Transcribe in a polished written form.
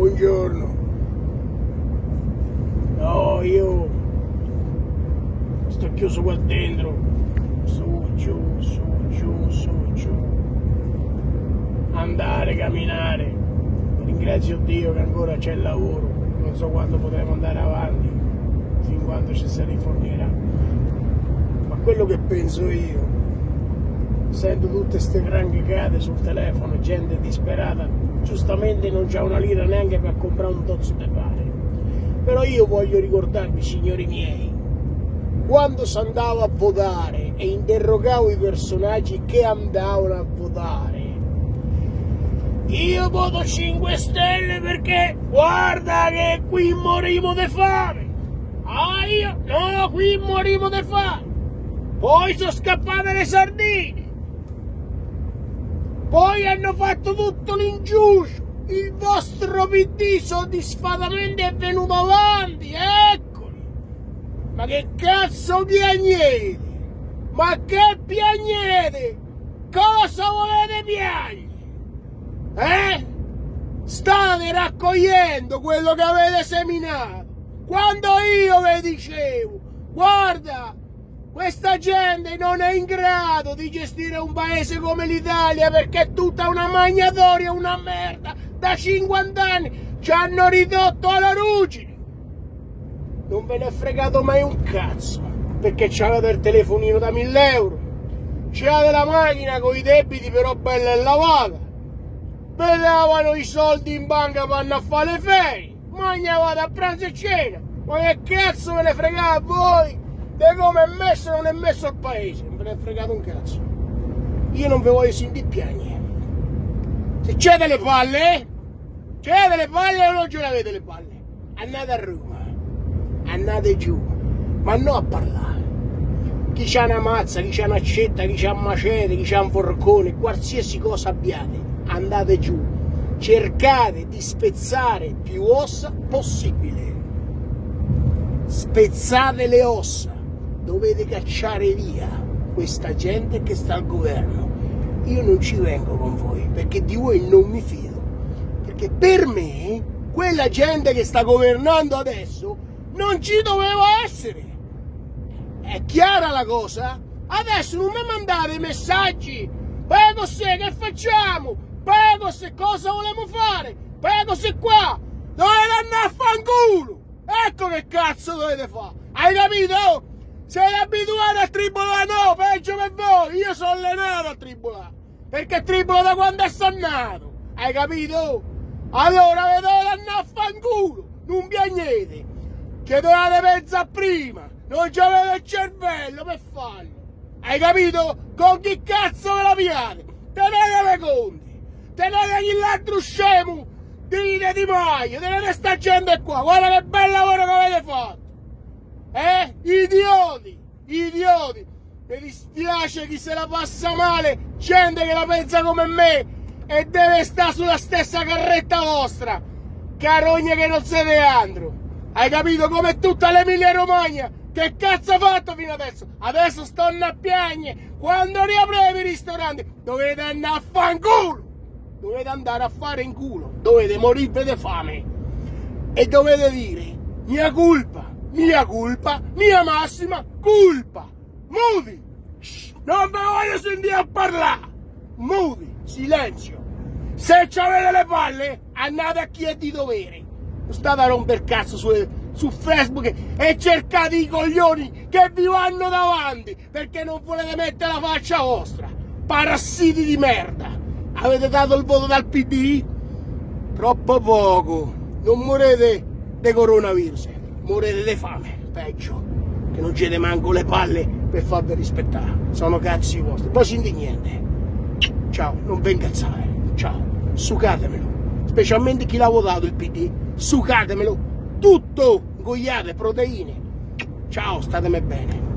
buongiorno. No, io sto chiuso qua dentro, su, giù, su, giù, su, giù. Andare, camminare. Ringrazio Dio che ancora c'è il lavoro. Non so quando potremo andare avanti, fin quando ci si rifornirà. Ma quello che penso io, sento tutte queste granchicate sul telefono, gente disperata, giustamente non c'ha una lira neanche per comprare un tozzo di pane. Però io voglio ricordarvi, signori miei, quando si andava a votare e interrogavo i personaggi che andavano a votare, io voto 5 Stelle perché guarda che qui morimo di fame. Ah, io? No, qui morimo di fame. Poi sono scappate le sardine. Poi hanno fatto tutto l'ingiusto. Il vostro PD soddisfatamente è venuto avanti, eccoli. Ma che cazzo piagnete? Ma che piagnete? Cosa volete piagnere? State raccogliendo quello che avete seminato. Quando io vi dicevo, guarda, questa gente non è in grado di gestire un paese come l'Italia perché è tutta una magnatoria, una merda. Da 50 anni ci hanno ridotto alla ruggine. Non ve ne è fregato mai un cazzo, perché c'avete il telefonino da 1000 euro, c'avete la macchina con i debiti però bella e lavata, ve davano i soldi in banca per andare a fare le ferie, mangiavate a pranzo e cena. Ma che cazzo ve ne fregate a voi di come è messo o non è messo il paese? Non ve ne è fregato un cazzo. Io non ve voglio sentire piangere. Se c'è le palle, c'è le palle o non ce l'avete le palle? Andate a Roma, andate giù, ma non a parlare. Chi c'ha una mazza, chi c'ha un'accetta, chi c'ha un macete, chi c'ha un forcone, qualsiasi cosa abbiate, andate giù, cercate di spezzare più ossa possibile, spezzate le ossa, dovete cacciare via questa gente che sta al governo. Io non ci vengo con voi perché di voi non mi fido, perché per me quella gente che sta governando adesso non ci doveva essere. È chiara la cosa? Adesso non mi mandate messaggi, prego se che facciamo, prego se cosa volevamo fare, prego se qua, dovete andare a fanculo, ecco che cazzo dovete fare, hai capito? Siete abituati a tribolare? No, peggio per voi, io sono allenato a tribolare, perché tribolo da quando sono nato, hai capito? Allora vi dovete andare a fanculo, non piagnete, che dovete pensare prima, non c'avete il cervello per farlo, hai capito? Con chi cazzo ve la piate? Tenetevi conti, tenete l'altro scemo Di Maio, tenete sta gente qua, guarda che bel lavoro che avete fatto, idioti, idioti, mi dispiace chi se la passa male, gente che la pensa come me e deve stare sulla stessa carretta vostra, carogne che non siete altro, hai capito? Come tutta l'Emilia Romagna, che cazzo ha fatto fino adesso? Adesso stanno a piagne, quando riaprete i ristoranti dovete andare a fanculo, dovete andare a fare in culo, dovete morirvi di fame e dovete dire mia colpa, mia massima colpa, muti, non ve voglio sentire a parlare, muti, silenzio, se avete le palle andate a chi è di dovere, non state a romper cazzo su Facebook e cercate i coglioni che vi vanno davanti perché non volete mettere la faccia vostra, parassiti di merda. Avete dato il voto dal PD? Troppo poco, non morete di coronavirus, morete di fame, peggio, che non c'è manco le palle per farvi rispettare, sono cazzi vostri, poi senti niente, ciao, non vi incazzate, ciao, sucatemelo, specialmente chi l'ha votato il PD, sucatemelo, tutto, ingoiate, proteine, ciao, statemi bene.